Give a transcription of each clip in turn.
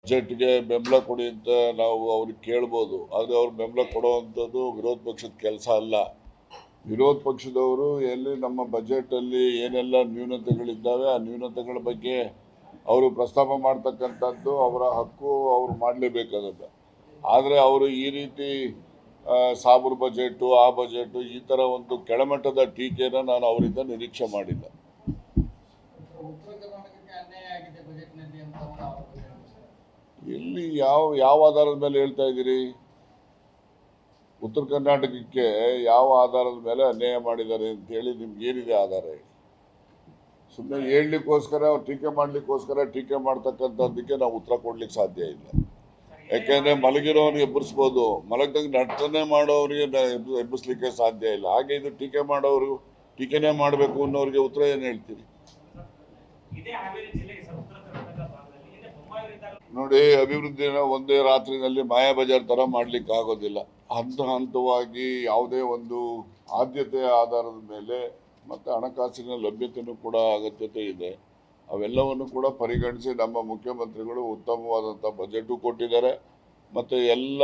ಬಜೆಟ್ಗೆ ಬೆಂಬಲ ಕೊಡಿ ಅಂತ ನಾವು ಅವ್ರಿಗೆ ಕೇಳ್ಬೋದು. ಆದರೆ ಅವ್ರು ಬೆಂಬಲ ಕೊಡುವಂಥದ್ದು ವಿರೋಧ ಪಕ್ಷದ ಕೆಲಸ ಅಲ್ಲ. ವಿರೋಧ ಪಕ್ಷದವರು ಎಲ್ಲಿ ನಮ್ಮ ಬಜೆಟಲ್ಲಿ ಏನೆಲ್ಲ ನ್ಯೂನತೆಗಳಿದ್ದಾವೆ ಆ ನ್ಯೂನತೆಗಳ ಬಗ್ಗೆ ಅವರು ಪ್ರಸ್ತಾಪ ಮಾಡ್ತಕ್ಕಂಥದ್ದು ಅವರ ಹಕ್ಕು, ಅವರು ಮಾಡಲೇಬೇಕಾಗಲ್ಲ. ಆದರೆ ಅವರು ಈ ರೀತಿ ಸಾಬರ್ ಬಜೆಟು ಆ ಬಜೆಟು ಈ ಥರ ಒಂದು ಕೆಳಮಟ್ಟದ ಟೀಕೆನ ನಾನು ಅವರಿಂದ ನಿರೀಕ್ಷೆ ಮಾಡಿಲ್ಲ. ಇಲ್ಲಿ ಯಾವ ಆಧಾರದ ಮೇಲೆ ಹೇಳ್ತಾ ಇದ್ದೀರಿ? ಉತ್ತರ ಕರ್ನಾಟಕಕ್ಕೆ ಯಾವ ಆಧಾರದ ಮೇಲೆ ಅನ್ಯಾಯ ಮಾಡಿದ್ದಾರೆ ಅಂತ ಹೇಳಿ ನಿಮ್ಗೆ ಏನಿದೆ ಆಧಾರ ಹೇಳಿ? ಸುಮ್ಮನೆ ಹೇಳಲಿಕ್ಕೋಸ್ಕರ ಟೀಕೆ ಮಾಡಲಿಕ್ಕೋಸ್ಕರ ಟೀಕೆ ಮಾಡ್ತಕ್ಕಂಥದ್ದಕ್ಕೆ ನಾವು ಉತ್ತರ ಕೊಡ್ಲಿಕ್ಕೆ ಸಾಧ್ಯ ಇಲ್ಲ. ಯಾಕೆಂದ್ರೆ ಮಲಗಿರೋರಿಗೆ ಎಬ್ಬರಿಸ್ಬೋದು, ಮಲಗದಂಗೆ ನಟನೆ ಮಾಡೋರಿಗೆ ಎಬ್ಬರಿಸ್ಲಿಕ್ಕೆ ಸಾಧ್ಯ ಇಲ್ಲ. ಹಾಗೆ ಇದು ಟೀಕೆ ಮಾಡೋರು ಟೀಕೆನೇ ಮಾಡಬೇಕು ಅನ್ನೋರಿಗೆ ಉತ್ತರ ಏನು ಹೇಳ್ತೀರಿ? ನೋಡಿ, ಅಭಿವೃದ್ಧಿನ ಒಂದೇ ರಾತ್ರಿನಲ್ಲಿ ಮಾಯಾ ಬಜಾರ್ ತರ ಮಾಡ್ಲಿಕ್ಕೆ ಆಗೋದಿಲ್ಲ. ಹಂತ ಹಂತವಾಗಿ ಯಾವುದೇ ಒಂದು ಆದ್ಯತೆಯ ಆಧಾರದ ಮೇಲೆ ಮತ್ತೆ ಹಣಕಾಸಿನ ಲಭ್ಯತೆಯೂ ಕೂಡ ಅಗತ್ಯತೆ ಇದೆ. ಅವೆಲ್ಲವನ್ನು ಕೂಡ ಪರಿಗಣಿಸಿ ನಮ್ಮ ಮುಖ್ಯಮಂತ್ರಿಗಳು ಉತ್ತಮವಾದಂಥ ಬಜೆಟು ಕೊಟ್ಟಿದ್ದಾರೆ. ಮತ್ತು ಎಲ್ಲ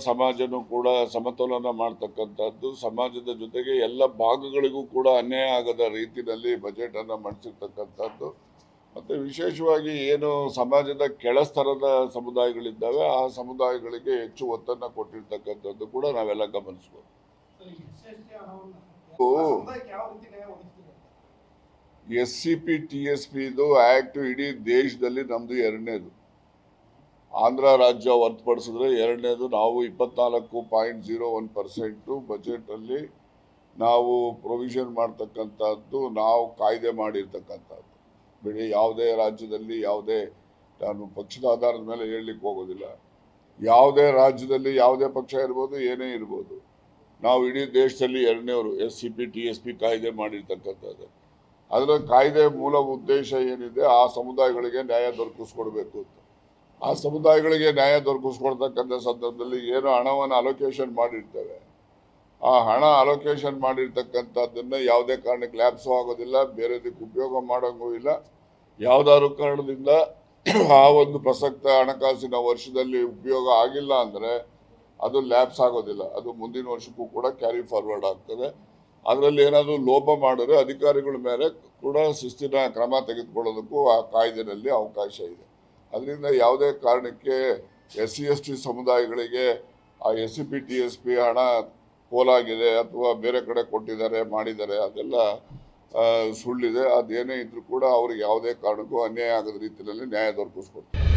ಸಮಾಜನೂ ಕೂಡ ಸಮತೋಲನ ಮಾಡ್ತಕ್ಕಂಥದ್ದು, ಸಮಾಜದ ಜೊತೆಗೆ ಎಲ್ಲ ಭಾಗಗಳಿಗೂ ಕೂಡ ಅನ್ಯಾಯ ಆಗದ ರೀತಿಯಲ್ಲಿ ಬಜೆಟನ್ನು ಮಂಡಿಸಿರ್ತಕ್ಕಂಥದ್ದು. ಮತ್ತು ವಿಶೇಷವಾಗಿ ಏನು ಸಮಾಜದ ಕೆಳಸ್ತರದ ಸಮುದಾಯಗಳಿದ್ದಾವೆ ಆ ಸಮುದಾಯಗಳಿಗೆ ಹೆಚ್ಚು ಒತ್ತನ್ನು ಕೊಟ್ಟಿರ್ತಕ್ಕಂಥದ್ದು ಕೂಡ ನಾವೆಲ್ಲ ಗಮನಿಸ್ಬೋದು. SCP TSP ಇದು ಆಕ್ಟ್ ಇಡೀ ದೇಶದಲ್ಲಿ ನಮ್ದು ಎರಡನೇದು. ಆಂಧ್ರ ರಾಜ್ಯ ಹೊರತುಪಡಿಸಿದ್ರೆ ಎರಡನೇದು. ನಾವು 24.01% ಬಜೆಟಲ್ಲಿ ನಾವು ಪ್ರೊವಿಷನ್ ಮಾಡ್ತಕ್ಕಂಥದ್ದು, ನಾವು ಕಾಯ್ದೆ ಮಾಡಿರ್ತಕ್ಕಂಥದ್ದು. ಬಿಡಿ, ಯಾವುದೇ ರಾಜ್ಯದಲ್ಲಿ ಯಾವುದೇ, ನಾನು ಪಕ್ಷದ ಆಧಾರದ ಮೇಲೆ ಹೇಳಲಿಕ್ಕೆ ಹೋಗೋದಿಲ್ಲ, ಯಾವುದೇ ರಾಜ್ಯದಲ್ಲಿ ಯಾವುದೇ ಪಕ್ಷ ಇರ್ಬೋದು, ಏನೇ ಇರ್ಬೋದು, ನಾವು ಇಡೀ ದೇಶದಲ್ಲಿ ಎರಡನೇವರು SCP TSP ಕಾಯ್ದೆ ಮಾಡಿರ್ತಕ್ಕಂಥದ್ದು. ಅದರ ಕಾಯ್ದೆ ಮೂಲ ಉದ್ದೇಶ ಏನಿದೆ, ಆ ಸಮುದಾಯಗಳಿಗೆ ನ್ಯಾಯ ದೊರಕಿಸ್ಕೊಡ್ಬೇಕು ಅಂತ. ಆ ಸಮುದಾಯಗಳಿಗೆ ನ್ಯಾಯ ದೊರಕಿಸ್ಕೊಡ್ತಕ್ಕಂಥ ಸಂದರ್ಭದಲ್ಲಿ ಏನು ಹಣವನ್ನು ಅಲೋಕೇಶನ್ ಮಾಡಿರ್ತೇವೆ, ಆ ಹಣ ಅಲೋಕೇಶನ್ ಮಾಡಿರ್ತಕ್ಕಂಥದ್ದನ್ನು ಯಾವುದೇ ಕಾರಣಕ್ಕೆ ಲ್ಯಾಪ್ಸು ಆಗೋದಿಲ್ಲ, ಬೇರೆದಕ್ಕೆ ಉಪಯೋಗ ಮಾಡೋಂಗೂ ಇಲ್ಲ. ಯಾವುದಾದ್ರು ಕಾರಣದಿಂದ ಆ ಒಂದು ಪ್ರಸಕ್ತ ಹಣಕಾಸಿನ ವರ್ಷದಲ್ಲಿ ಉಪಯೋಗ ಆಗಿಲ್ಲ ಅಂದರೆ ಅದು ಲ್ಯಾಪ್ಸ್ ಆಗೋದಿಲ್ಲ, ಅದು ಮುಂದಿನ ವರ್ಷಕ್ಕೂ ಕೂಡ ಕ್ಯಾರಿ ಫಾರ್ವರ್ಡ್ ಆಗ್ತದೆ. ಅದರಲ್ಲಿ ಏನಾದರೂ ಲೋಪ ಮಾಡಿದ್ರೆ ಅಧಿಕಾರಿಗಳ ಮೇಲೆ ಕೂಡ ಶಿಸ್ತಿನ ಕ್ರಮ ತೆಗೆದುಕೊಳ್ಳೋದಕ್ಕೂ ಆ ಕಾಯ್ದೆಯಲ್ಲಿ ಅವಕಾಶ ಇದೆ. ಅದರಿಂದ ಯಾವುದೇ ಕಾರಣಕ್ಕೆ SC/ST ಸಮುದಾಯಗಳಿಗೆ ಆ SCP TSP ಹಣ ಪೋಲಾಗಿದೆ ಅಥವಾ ಬೇರೆ ಕಡೆ ಕೊಟ್ಟಿದ್ದಾರೆ ಮಾಡಿದ್ದಾರೆ, ಅದೆಲ್ಲ ಸುಳ್ಳಿದೆ. ಅದೇನೇ ಇದ್ರೂ ಕೂಡ ಅವ್ರಿಗೆ ಯಾವುದೇ ಕಾರಣಕ್ಕೂ ಅನ್ಯಾಯ ಆಗದ ರೀತಿಯಲ್ಲಿ ನ್ಯಾಯ ದೊರಕಿಸ್ಕೊಡ್ತಾರೆ.